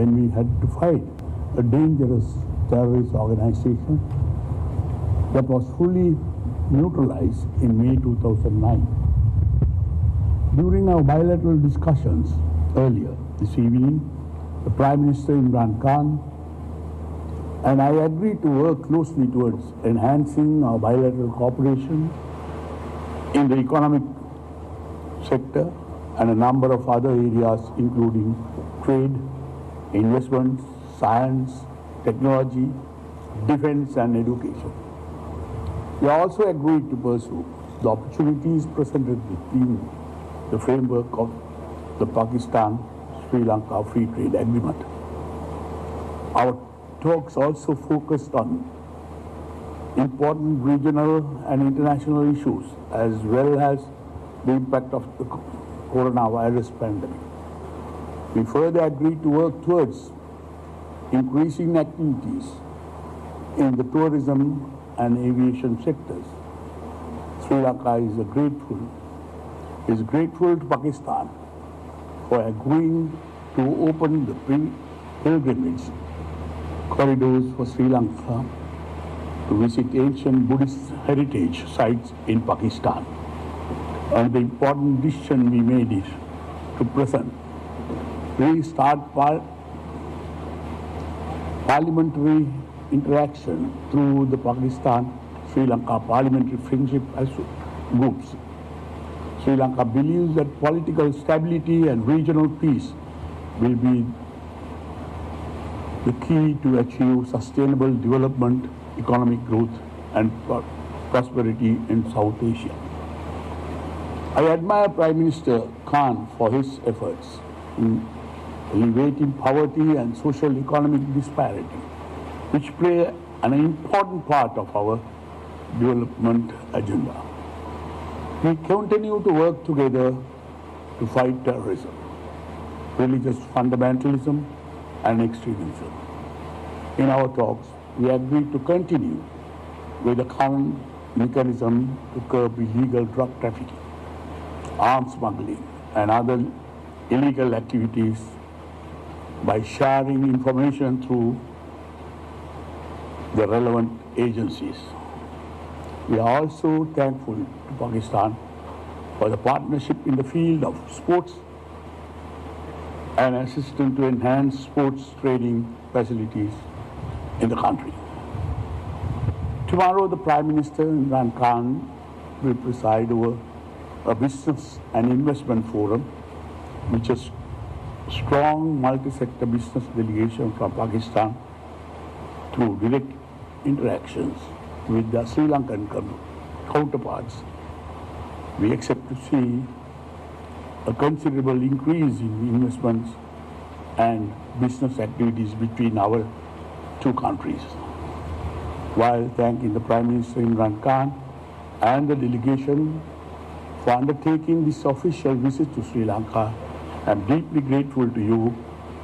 when we had to fight a dangerous terrorist organization that was fully neutralized in May 2009. During our bilateral discussions earlier this evening, the Prime Minister Imran Khan and I agreed to work closely towards enhancing our bilateral cooperation in the economic sector and a number of other areas including trade, investments, science, technology, defense and education. We also agreed to pursue the opportunities presented within the framework of the Pakistan-Sri Lanka Free Trade Agreement. Our talks also focused on important regional and international issues as well as the impact of the coronavirus pandemic. We further agreed to work towards increasing activities in the tourism and aviation sectors. Sri Lanka is grateful to Pakistan for agreeing to open the pilgrimage corridors for Sri Lanka to visit ancient Buddhist heritage sites in Pakistan. And the important decision we made is to restart parliamentary interaction through the Pakistan-Sri Lanka Parliamentary Friendship Groups. Sri Lanka believes that political stability and regional peace will be the key to achieve sustainable development, economic growth and prosperity in South Asia. I admire Prime Minister Khan for his efforts in alleviating poverty and social economic disparity, which play an important part of our development agenda. We continue to work together to fight terrorism, religious fundamentalism and extremism. In our talks, we agreed to continue with the common mechanism to curb illegal drug trafficking, arms smuggling and other illegal activities by sharing information through the relevant agencies. We are also thankful to Pakistan for the partnership in the field of sports and assistance to enhance sports training facilities in the country. Tomorrow, the Prime Minister Imran Khan will preside over a business and investment forum, which is a strong multi-sector business delegation from Pakistan through direct interactions with the Sri Lankan counterparts. We expect to see a considerable increase in investments and business activities between our two countries. While thanking the Prime Minister Imran Khan and the delegation for undertaking this official visit to Sri Lanka, I am deeply grateful to you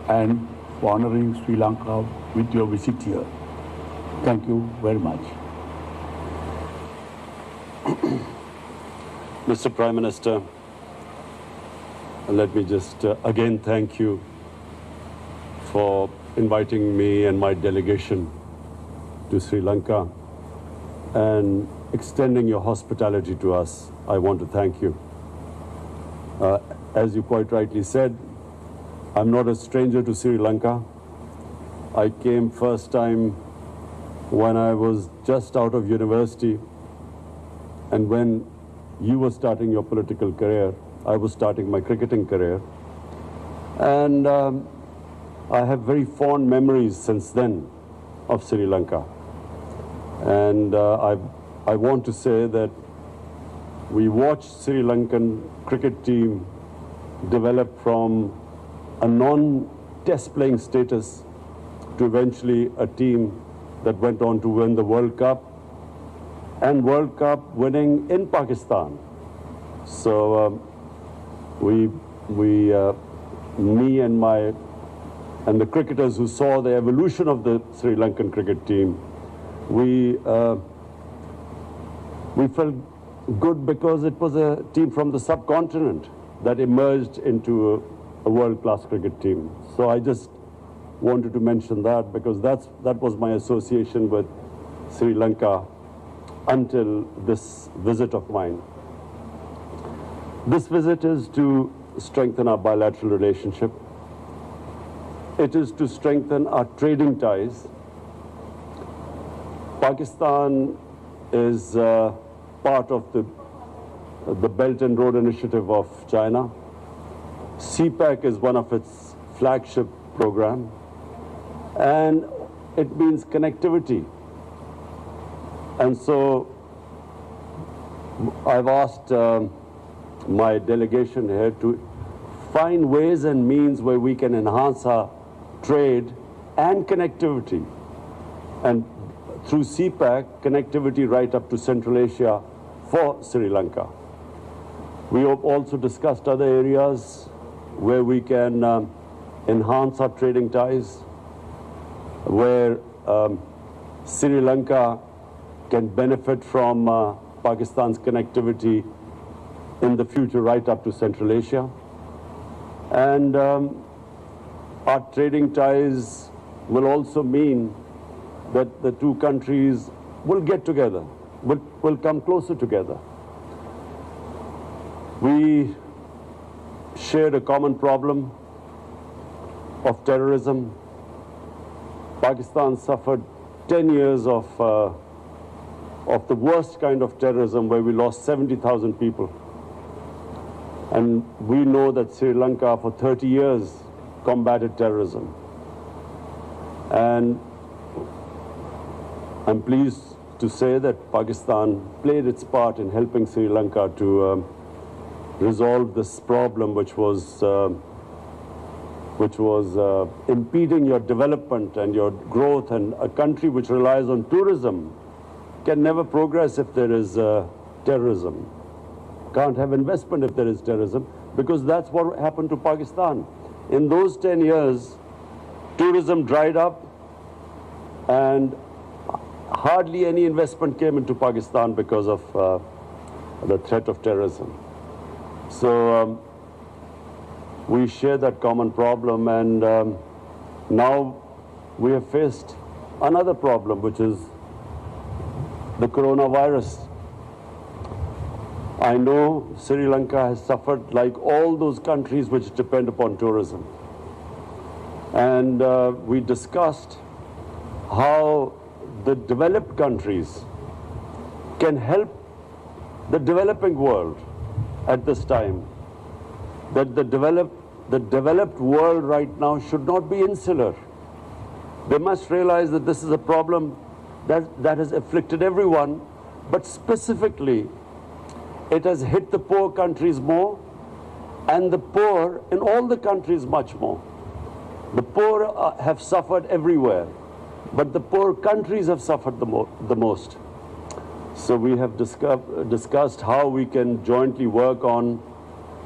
and for honoring Sri Lanka with your visit here. Thank you very much. Mr. Prime Minister, let me just again thank you for inviting me and my delegation to Sri Lanka and extending your hospitality to us. I want to thank you. As you quite rightly said, I'm not a stranger to Sri Lanka. I came first time when I was just out of university, and when you were starting your political career, I was starting my cricketing career. And I have very fond memories since then of Sri Lanka. And I want to say that we watched Sri Lankan cricket team develop from a non-test playing status to eventually a team that went on to win the World Cup, and World Cup winning in Pakistan. So me and the cricketers who saw the evolution of the Sri Lankan cricket team, we felt good because it was a team from the subcontinent that emerged into a world-class cricket team. So I just wanted to mention that because that was my association with Sri Lanka until this visit of mine. This visit is to strengthen our bilateral relationship. It is to strengthen our trading ties. Pakistan is part of the Belt and Road Initiative of China. CPEC is one of its flagship program, and it means connectivity. And so I've asked my delegation here to find ways and means where we can enhance our trade and connectivity. And through CPEC, connectivity right up to Central Asia for Sri Lanka. We have also discussed other areas where we can enhance our trading ties, where Sri Lanka can benefit from Pakistan's connectivity in the future right up to Central Asia. And our trading ties will also mean that the two countries will get together, will come closer together. We shared a common problem of terrorism. Pakistan suffered 10 years of the worst kind of terrorism where we lost 70,000 people. And we know that Sri Lanka for 30 years combated terrorism. And I'm pleased to say that Pakistan played its part in helping Sri Lanka to resolve this problem, which was impeding your development and your growth. And a country which relies on tourism can never progress if there is terrorism. Can't have investment if there is terrorism, because that's what happened to Pakistan. In those 10 years, tourism dried up and hardly any investment came into Pakistan because of the threat of terrorism. So we share that common problem, and now we have faced another problem, which is the coronavirus. I know Sri Lanka has suffered like all those countries which depend upon tourism. And we discussed how the developed countries can help the developing world at this time. That the developed world right now should not be insular. They must realize that this is a problem that has afflicted everyone, but specifically it has hit the poor countries more, and the poor in all the countries much more. The poor have suffered everywhere, but the poor countries have suffered the most. So we have discussed how we can jointly work on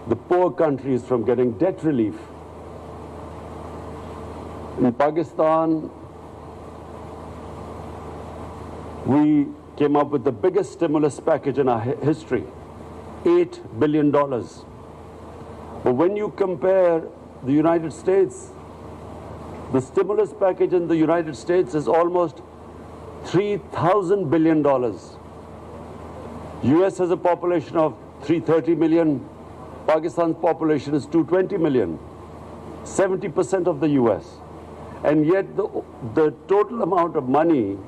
the poor countries from getting debt relief. In Pakistan, we came up with the biggest stimulus package in our history, $8 billion. But when you compare the United States, the stimulus package in the United States is almost $3,000 billion. US has a population of 330 million. Pakistan's population is 220 million, 70% of the US. And yet the total amount of money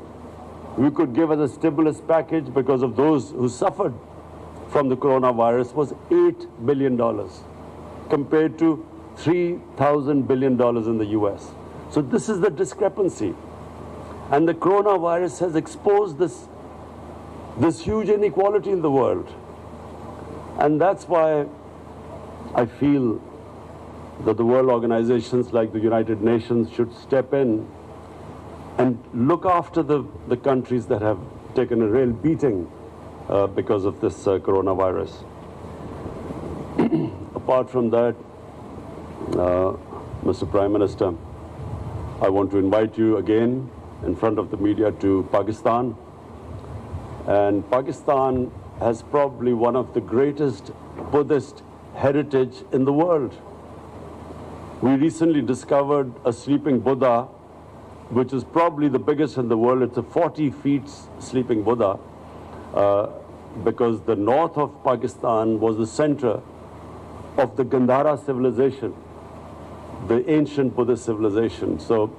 we could give as a stimulus package because of those who suffered from the coronavirus was $8 billion compared to $3,000 billion in the US. So this is the discrepancy. And the coronavirus has exposed this huge inequality in the world. And that's why I feel that the world organizations like the United Nations should step in and look after the countries that have taken a real beating because of this coronavirus. Apart from that, Mr. Prime Minister, I want to invite you again in front of the media to Pakistan. And Pakistan has probably one of the greatest Buddhist heritage in the world. We recently discovered a sleeping Buddha, which is probably the biggest in the world. It's a 40 feet sleeping Buddha, because the north of Pakistan was the center of the Gandhara civilization, the ancient Buddhist civilization. So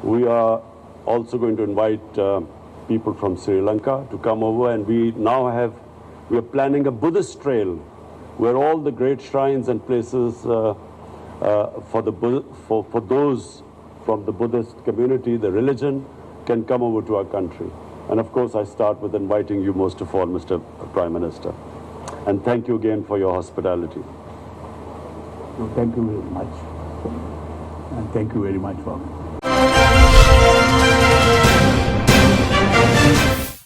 we are also going to invite people from Sri Lanka to come over, and we are planning a Buddhist trail where all the great shrines and places for those from the Buddhist community, the religion, can come over to our country. And of course, I start with inviting you most of all, Mr. Prime Minister. And thank you again for your hospitality. So thank you very much. And thank you very much for